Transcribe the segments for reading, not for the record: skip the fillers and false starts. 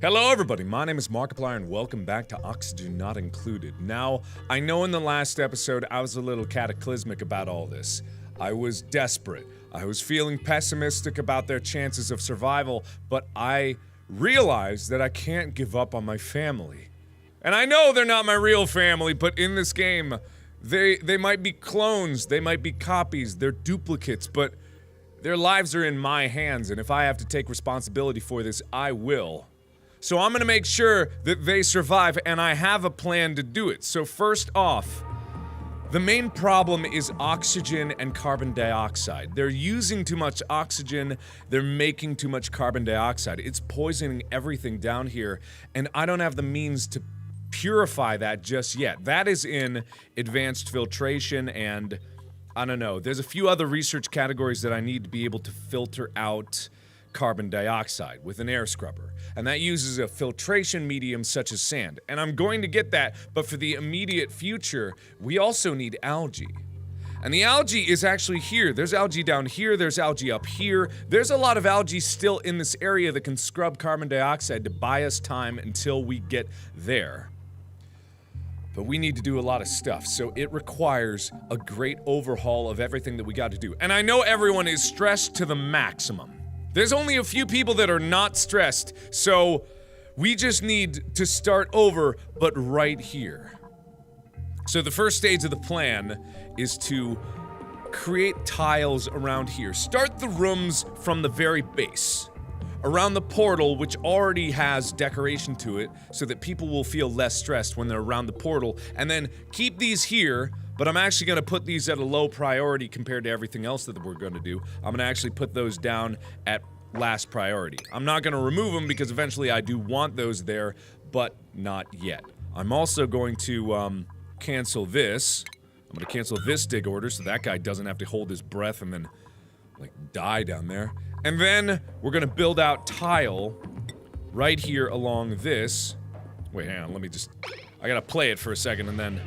Hello everybody, my name is Markiplier and welcome back to Oxygen Not Included. Now, I know in the last episode I was a little cataclysmic about all this. I was desperate. I was feeling pessimistic about their chances of survival, but I realized that I can't give up on my family. And I know they're not my real family, but in this game, they might be clones, they might be copies, they're duplicates, but their lives are in my hands, and if I have to take responsibility for this, I will. So I'm gonna make sure that they survive, and I have a plan to do it. So first off, the main problem is oxygen and carbon dioxide. They're using too much oxygen, they're making too much carbon dioxide. It's poisoning everything down here, and I don't have the means to purify that just yet. That is in advanced filtration, and I don't know. There's a few other research categories that I need to be able to filter out carbon dioxide with an air scrubber, and that uses a filtration medium such as sand, and I'm going to get that, but for the immediate future we also need algae, and the algae is actually here. There's algae down here, there's algae up here, there's a lot of algae still in this area that can scrub carbon dioxide to buy us time until we get there. But we need to do a lot of stuff, so it requires a great overhaul of everything that we got to do, and I know everyone is stressed to the maximum. There's only a few people that are not stressed, so we just need to start over, but right here. So the first stage of the plan is to create tiles around here. Start the rooms from the very base, around the portal, which already has decoration to it, so that people will feel less stressed when they're around the portal, and then keep these here. But I'm actually going to put these at a low priority compared to everything else that we're going to do. I'm going to actually put those down at last priority. I'm not going to remove them because eventually I do want those there, but not yet. I'm also going to cancel this. I'm going to cancel this dig order so that guy doesn't have to hold his breath and then, like, die down there. And then we're going to build out tile right here along this. Wait, hang on, let me just... I gotta play it for a second and then...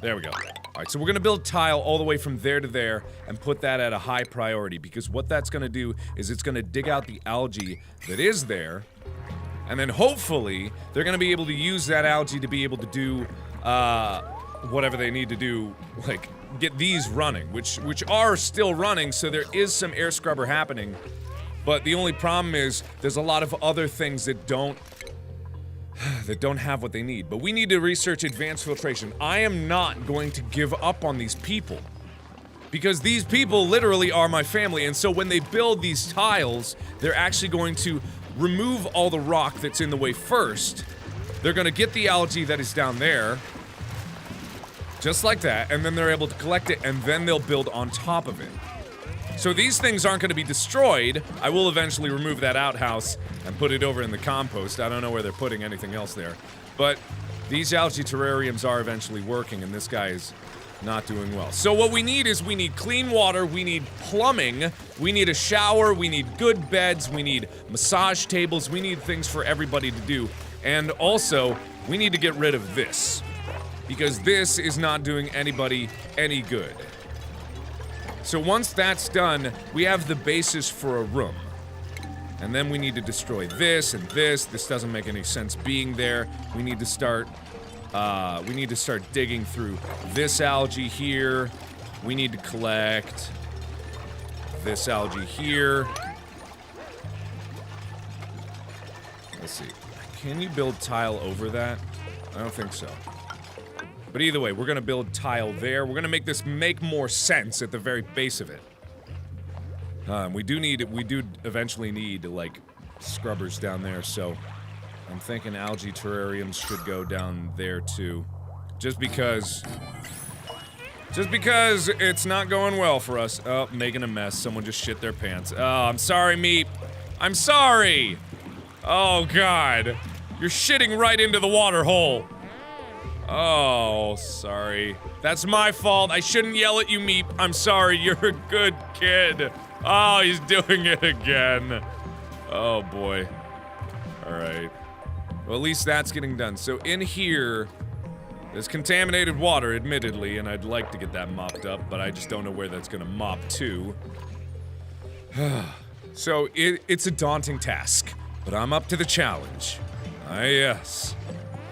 There we go. Alright, so we're gonna build tile all the way from there to there and put that at a high priority, because what that's gonna do is it's gonna dig out the algae that is there, and then hopefully they're gonna be able to use that algae to be able to do whatever they need to do, like get these running, which are still running, so there is some air scrubber happening. But the only problem is there's a lot of other things that don't have what they need. But we need to research advanced filtration. I am not going to give up on these people, because these people literally are my family, and so when they build these tiles, they're actually going to remove all the rock that's in the way first. They're gonna get the algae that is down there, just like that, and then they're able to collect it, and then they'll build on top of it. So these things aren't going to be destroyed. I will eventually remove that outhouse and put it over in the compost. I don't know where they're putting anything else there. But these algae terrariums are eventually working, and this guy is not doing well. So what we need is we need clean water, we need plumbing, we need a shower, we need good beds, we need massage tables, we need things for everybody to do. And also, we need to get rid of this, because this is not doing anybody any good. So once that's done, we have the basis for a room. And then we need to destroy this and this. This doesn't make any sense being there. We need to start digging through this algae here. We need to collect this algae here. Let's see. Can you build tile over that? I don't think so. But either way, we're gonna build tile there. We're gonna make this make more sense at the very base of it. We do eventually need, like, scrubbers down there, so I'm thinking algae terrariums should go down there too. Just because it's not going well for us. Oh, making a mess. Someone just shit their pants. Oh, I'm sorry, Meep. I'm sorry! Oh, God. You're shitting right into the water hole. Oh, sorry. That's my fault. I shouldn't yell at you, Meep. I'm sorry. You're a good kid. Oh, he's doing it again. Oh, boy. Alright. Well, at least that's getting done. So in here, there's contaminated water, admittedly, and I'd like to get that mopped up, but I just don't know where that's gonna mop to. So it's a daunting task. but I'm up to the challenge. Yes,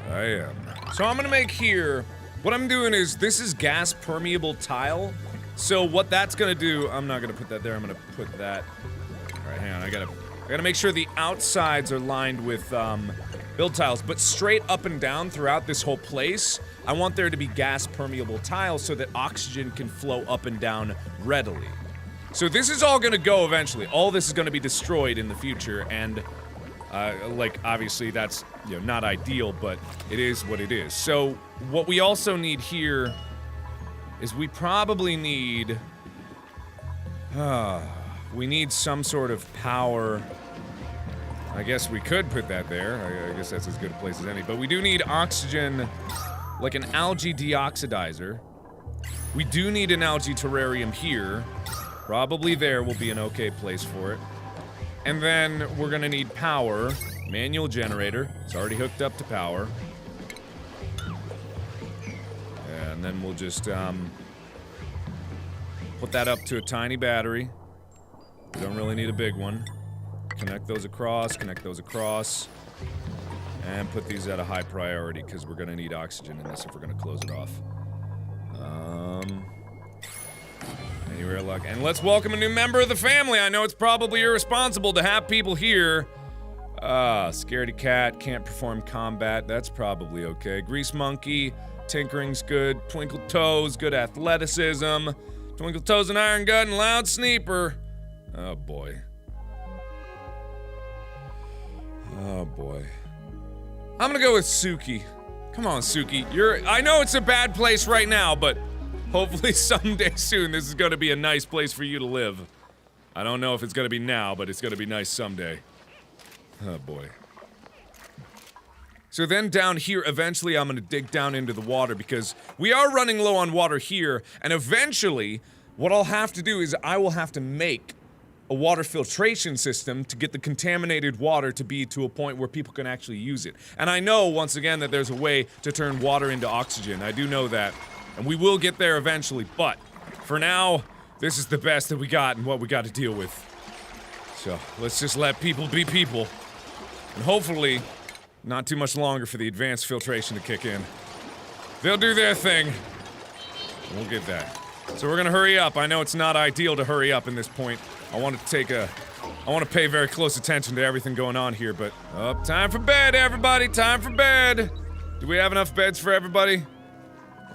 I am. So I'm gonna make here, what I'm doing is, this is gas permeable tile. So what that's gonna do, I'm not gonna put that there, I'm gonna put that. Alright, hang on, I gotta make sure the outsides are lined with, build tiles, but straight up and down throughout this whole place, I want there to be gas permeable tiles so that oxygen can flow up and down readily. So this is all gonna go eventually. All this is gonna be destroyed in the future, and, like, obviously that's, you know, not ideal, but it is what it is. So, what we also need here is we probably need, we need some sort of power. I guess we could put that there. I guess that's as good a place as any, but we do need oxygen, like an algae deoxidizer. We do need an algae terrarium here. Probably there will be an okay place for it. And then we're gonna need power. Manual generator. It's already hooked up to power. And then we'll just, put that up to a tiny battery. We don't really need a big one. Connect those across, and put these at a high priority, because we're gonna need oxygen in this if we're gonna close it off. Anywhere luck. And let's welcome a new member of the family. I know it's probably irresponsible to have people here. Scaredy cat, can't perform combat. That's probably okay. Grease monkey, tinkering's good. Twinkle toes, good athleticism. Twinkle toes, an iron gut, and loud sneeper. Oh boy. Oh boy. I'm gonna go with Suki. Come on, Suki. I know it's a bad place right now, but hopefully someday soon this is gonna be a nice place for you to live. I don't know if it's gonna be now, but it's gonna be nice someday. Oh boy. So then down here, eventually I'm gonna dig down into the water because we are running low on water here, and eventually, what I'll have to do is I will have to make a water filtration system to get the contaminated water to be to a point where people can actually use it. And I know, once again, that there's a way to turn water into oxygen. I do know that. And we will get there eventually, but for now, this is the best that we got and what we got to deal with. So, let's just let people be people. And hopefully, not too much longer for the advanced filtration to kick in. They'll do their thing. We'll get that. So we're gonna hurry up. I know it's not ideal to hurry up in this point. I want to pay very close attention to everything going on here, but... Oh, time for bed, everybody! Time for bed! Do we have enough beds for everybody?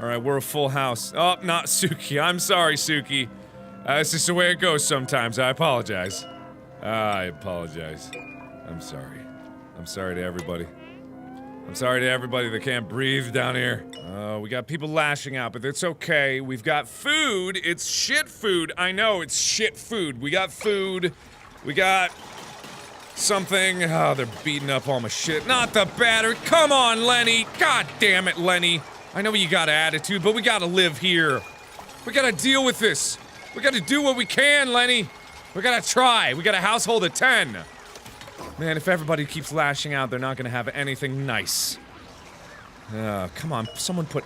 Alright, we're a full house. Oh, not Suki. I'm sorry, Suki. It's just the way it goes sometimes. I apologize. I apologize. I'm sorry. I'm sorry to everybody. I'm sorry to everybody that can't breathe down here. We got people lashing out, but it's okay. We've got food. It's shit food. I know, it's shit food. We got food. We got something. Oh, they're beating up all my shit. Not the battery. Come on, Lenny. God damn it, Lenny. I know you got an attitude, but we gotta live here. We gotta deal with this. We gotta do what we can, Lenny. We gotta try. We got a household of 10. Man, if everybody keeps lashing out, they're not gonna have anything nice. Come on, someone put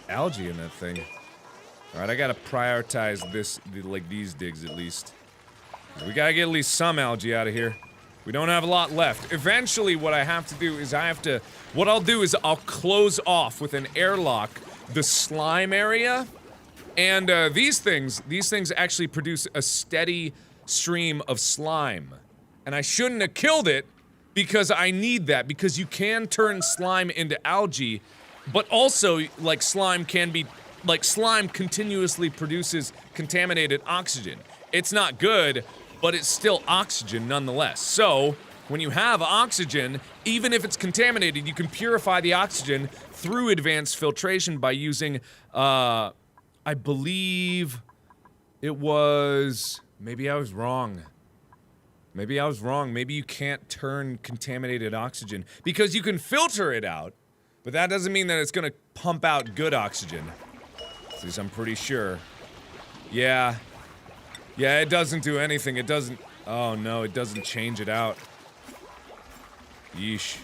algae in that thing. Alright, I gotta prioritize like these digs at least. We gotta get at least some algae out of here. We don't have a lot left. Eventually, what I have to do is what I'll do is I'll close off with an airlock the slime area. And, these things actually produce a steady stream of slime. And I shouldn't have killed it, because I need that, because you can turn slime into algae, but also, like, slime continuously produces contaminated oxygen. It's not good, but it's still oxygen nonetheless. So, when you have oxygen, even if it's contaminated, you can purify the oxygen through advanced filtration by using, I believe it was... Maybe I was wrong. Maybe you can't turn contaminated oxygen, because you can filter it out, but that doesn't mean that it's gonna pump out good oxygen. At least I'm pretty sure. Yeah, it doesn't do anything. It doesn't... Oh no, it doesn't change it out. Yeesh.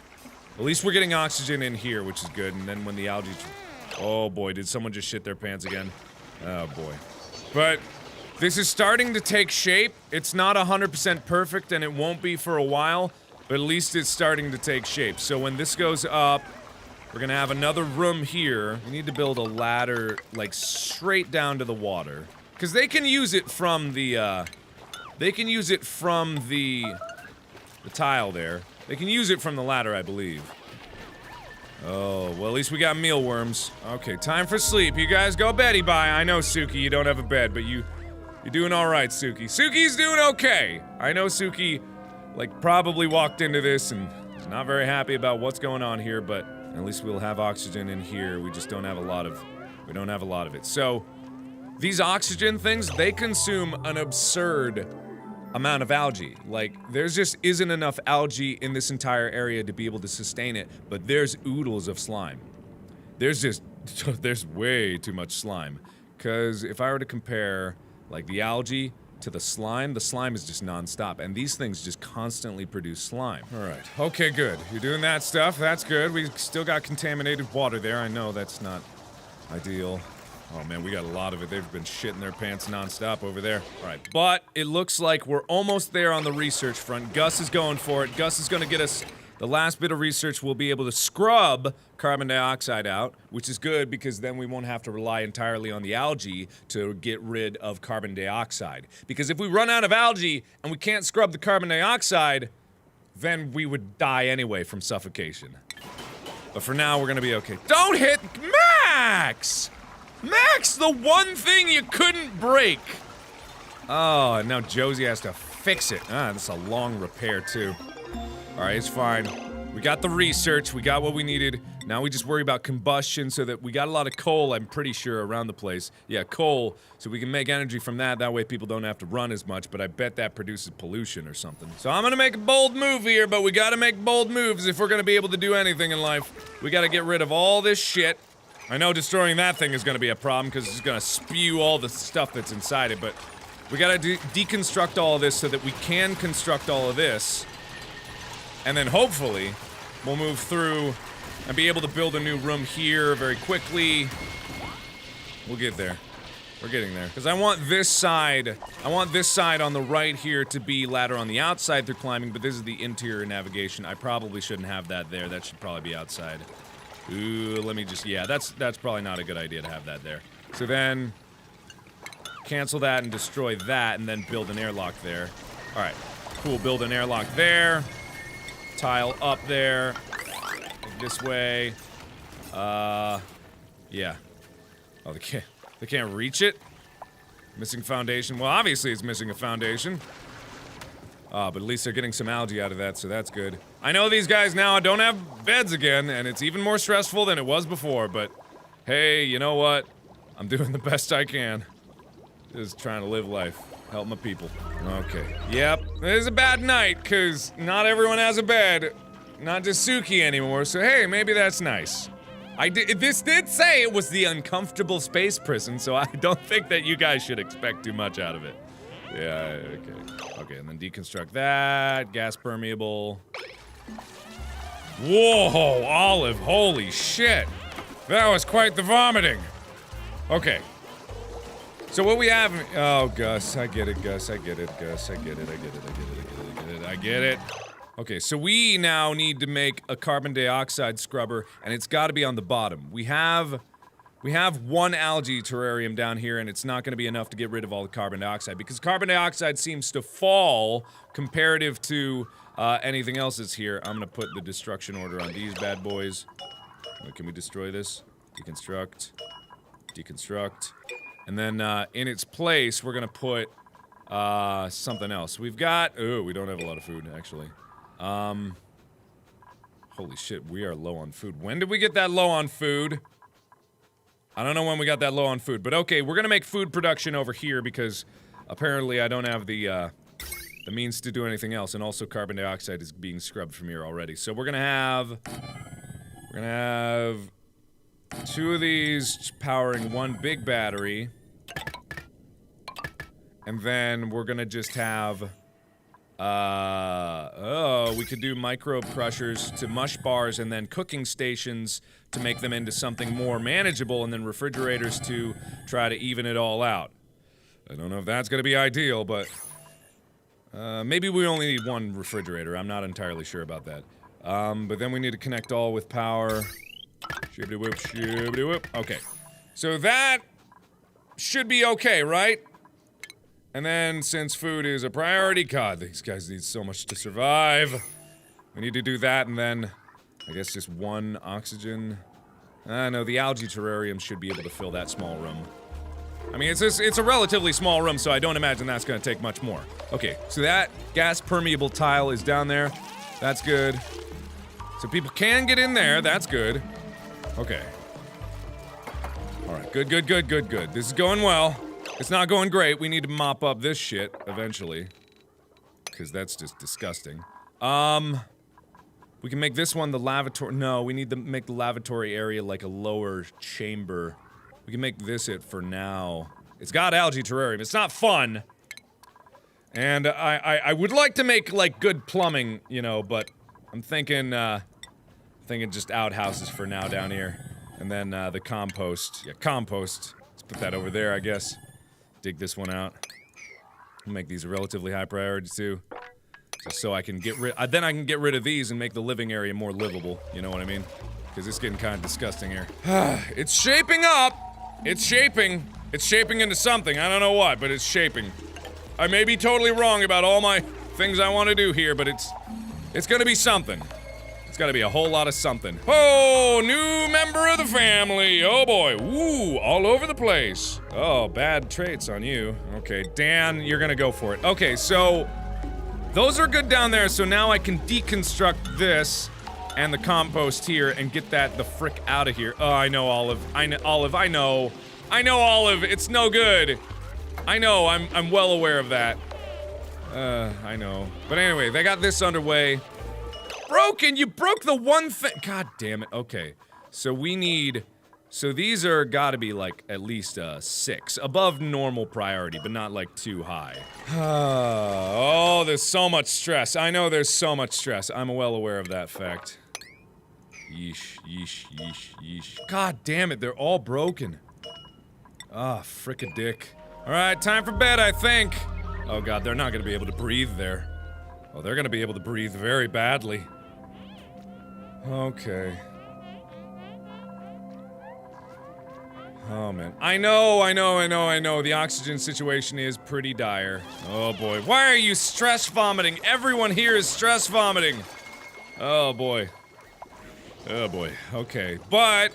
At least we're getting oxygen in here, which is good, and then when the algae... Oh boy, did someone just shit their pants again? Oh boy. But... this is starting to take shape. It's not 100% perfect, and it won't be for a while, but at least it's starting to take shape. So when this goes up, we're gonna have another room here. We need to build a ladder, like, straight down to the water. Because they can use it from the, the tile there. They can use it from the ladder, I believe. Oh, well, at least we got mealworms. Okay, time for sleep. You guys go beddy bye. I know, Suki, you don't have a bed, but you're doing alright, Suki. Suki's doing okay! I know Suki, like, probably walked into this and is not very happy about what's going on here, but at least we'll have oxygen in here. We just don't have a lot of it. So, these oxygen things, they consume an absurd amount of algae. Like, there just isn't enough algae in this entire area to be able to sustain it, but there's oodles of slime. There's way too much slime. Because if I were to compare, like, the algae to the slime is just non-stop, and these things just constantly produce slime. Alright, okay, good. You're doing that stuff, that's good. We still got contaminated water there. I know that's not ideal. Oh man, we got a lot of it. They've been shitting their pants non-stop over there. Alright, but it looks like we're almost there on the research front. Gus is going for it. Gus is gonna get us the last bit of research. We'll be able to scrub carbon dioxide out, which is good because then we won't have to rely entirely on the algae to get rid of carbon dioxide. Because if we run out of algae and we can't scrub the carbon dioxide, then we would die anyway from suffocation. But for now, we're gonna be okay. Don't hit Max! Max, the one thing you couldn't break! Oh, and now Josie has to fix it. Ah, that's a long repair, too. Alright, it's fine. We got the research, we got what we needed. Now we just worry about combustion so that we got a lot of coal, I'm pretty sure, around the place. Yeah, coal, so we can make energy from that. That way people don't have to run as much, but I bet that produces pollution or something. So I'm gonna make a bold move here, but we gotta make bold moves if we're gonna be able to do anything in life. We gotta get rid of all this shit. I know destroying that thing is gonna be a problem because it's gonna spew all the stuff that's inside it, but we gotta deconstruct all of this so that we can construct all of this. And then hopefully, we'll move through and be able to build a new room here very quickly. We'll get there. We're getting there. Because I want this side on the right here to be ladder on the outside through climbing, but this is the interior navigation. I probably shouldn't have that there. That should probably be outside. Ooh, let me just, yeah, that's probably not a good idea to have that there. So then, cancel that and destroy that, and then build an airlock there. Alright, cool, build an airlock there. Tile up there. This way. Yeah. Oh, they can't reach it? Missing foundation. Well, obviously it's missing a foundation. But at least they're getting some algae out of that, so that's good. I know these guys now don't have beds again, and it's even more stressful than it was before, but hey, you know what? I'm doing the best I can. Just trying to live life. Help my people. Okay. Yep. It is a bad night, because not everyone has a bed. Not just Suki anymore, so hey, maybe that's nice. This did say it was the uncomfortable space prison, so I don't think that you guys should expect too much out of it. Yeah, okay. Okay, and then deconstruct that. Gas permeable. Whoa, Olive, holy shit. That was quite the vomiting. Okay. So what we have, oh, Gus, I get it, Gus, I get it, Gus, I get it, I get it, I get it, I get it, I get it. Okay, so we now need to make a carbon dioxide scrubber, and it's gotta be on the bottom. We have one algae terrarium down here, and it's not gonna be enough to get rid of all the carbon dioxide, because carbon dioxide seems to fall comparative to anything else that's here. I'm gonna put the destruction order on these bad boys. Can we destroy this? Deconstruct. Deconstruct. And then, in its place, we're gonna put, something else. We've got, ooh, we don't have a lot of food, actually. Holy shit, we are low on food. When did we get that low on food? I don't know when we got that low on food, but okay, we're gonna make food production over here because apparently I don't have the means to do anything else, and also carbon dioxide is being scrubbed from here already. So we're gonna have two of these powering one big battery. And then we're gonna just have, we could do micro crushers to mush bars and then cooking stations to make them into something more manageable, and then refrigerators to try to even it all out. I don't know if that's gonna be ideal, but Maybe we only need one refrigerator. I'm not entirely sure about that. But then we need to connect all with power. Shibbity-whoop, shibbity-whoop. Okay. So that should be okay, right? And then, since food is a priority, God, these guys need so much to survive. We need to do that, and then, I guess just one oxygen. No, the algae terrarium should be able to fill that small room. I mean, it's a relatively small room, so I don't imagine that's gonna take much more. Okay, so that gas permeable tile is down there. That's good. So people can get in there, that's good. Okay. Alright, good. This is going well. It's not going great. We need to mop up this shit eventually. Because that's just disgusting. We can make this one the lavatory. No, we need to make the lavatory area like a lower chamber. We can make this it for now. It's got algae terrarium. It's not fun. And I would like to make like good plumbing, you know, but I'm thinking just outhouses for now down here. And then the compost. Yeah, compost. Let's put that over there, I guess. Dig this one out. I'll make these a relatively high priority too. Just so I can get rid- then I can get rid of these and make the living area more livable, you know what I mean? Because it's getting kind of disgusting here. It's shaping up! It's shaping. It's shaping into something, I don't know what, but it's shaping. I may be totally wrong about all my things I want to do here, but it's gonna be something. It's gotta be a whole lot of something. Oh, new member of the family! Oh boy, woo, all over the place. Oh, bad traits on you. Okay, Dan, you're gonna go for it. Okay, so... those are good down there, so now I can deconstruct this and the compost here and get that the frick out of here. Oh, I know, Olive. I know, Olive, I know. I know, Olive, it's no good. I know, I'm well aware of that. I know. But anyway, they got this underway. Broken! You broke the one thing! God damn it, okay. So we need... so these are gotta be like at least 6. Above normal priority, but not like too high. Oh, there's so much stress. I know there's so much stress. I'm well aware of that fact. Yeesh, yeesh, yeesh, yeesh. God damn it, they're all broken. Ah, frick-a-dick. Alright, time for bed, I think. Oh god, they're not gonna be able to breathe there. Oh, they're gonna be able to breathe very badly. Okay. Oh man. I know. The oxygen situation is pretty dire. Oh boy. Why are you stress vomiting? Everyone here is stress vomiting. Oh boy. Oh boy. Okay. But,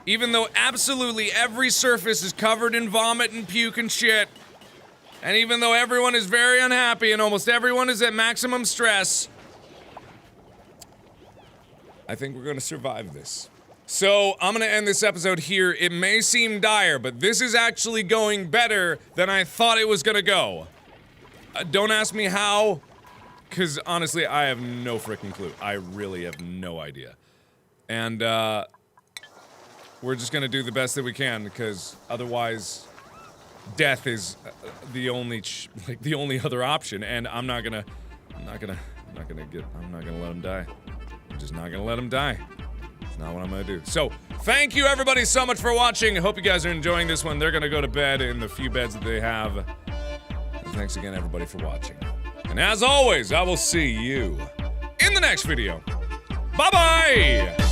even though absolutely every surface is covered in vomit and puke and shit, and even though everyone is very unhappy and almost everyone is at maximum stress, I think we're gonna survive this. So, I'm gonna end this episode here. It may seem dire, but this is actually going better than I thought it was gonna go. Don't ask me how, because honestly, I have no freaking clue. I really have no idea. And, we're just gonna do the best that we can, because otherwise, death is the only other option, and I'm not gonna let him die. I'm just not gonna let him die. It's not what I'm gonna do. So, thank you everybody so much for watching. I hope you guys are enjoying this one. They're gonna go to bed in the few beds that they have. And thanks again everybody for watching. And as always, I will see you in the next video. Bye-bye!